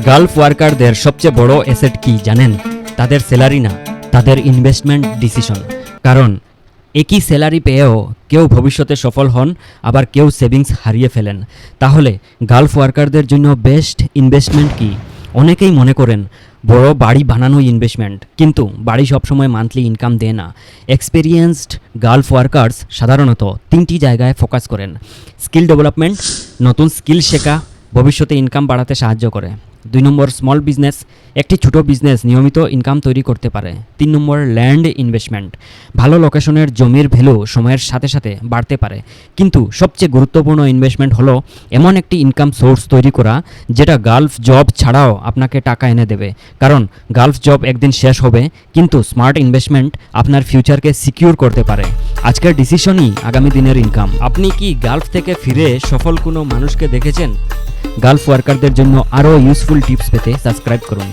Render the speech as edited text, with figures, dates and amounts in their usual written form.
Gulf ওয়ার্কারদের সবচেয়ে বড় asset কি জানেন? তাদের স্যালারি না, তাদের ইনভেস্টমেন্ট ডিসিশন। কারণ একই স্যালারি পেয়েও কেউ ভবিষ্যতে সফল হন, আবার কেউ সেভিংস হারিয়ে ফেলেন। তাহলে গালফ ওয়ার্কারদের জন্য বেস্ট ইনভেস্টমেন্ট কি? অনেকেই মনে করেন বড় বাড়ি বানানোই ইনভেস্টমেন্ট, কিন্তু বাড়ি সবসময় মান্থলি ইনকাম দেয় না। এক্সপেরিয়েন্সড গালফ ওয়ার্কার্স সাধারণত 3টি জায়গায় ফোকাস করেন। স্কিল ডেভেলপমেন্ট, নতুন স্কিল শেখা ভবিষ্যতে ইনকাম বাড়াতে সাহায্য করে। 2 নম্বর স্মল বিজনেস, একটি ছোট বিজনেস নিয়মিত ইনকাম তৈরি করতে পারে। 3 নম্বর ল্যান্ড ইনভেস্টমেন্ট, ভালো লোকেশনের জমির ভ্যালু সময়ের সাথে সাথে বাড়তে পারে। কিন্তু সবচেয়ে গুরুত্বপূর্ণ ইনভেস্টমেন্ট হলো এমন একটি ইনকাম সোর্স তৈরি করা যেটা গালফ জব ছাড়াও আপনাকে টাকা এনে দেবে। কারণ গালফ জব একদিন শেষ হবে, কিন্তু স্মার্ট ইনভেস্টমেন্ট আপনার ফিউচারকে সিকিউর করতে পারে। আজকের ডিসিশনই আগামী দিনের ইনকাম। আপনি কি গালফ থেকে ফিরে সফল কোনো মানুষকে দেখেছেন? গালফ ওয়ার্কারদের জন্য আরও ইউজফুল টিপস পেতে সাবস্ক্রাইব করুন।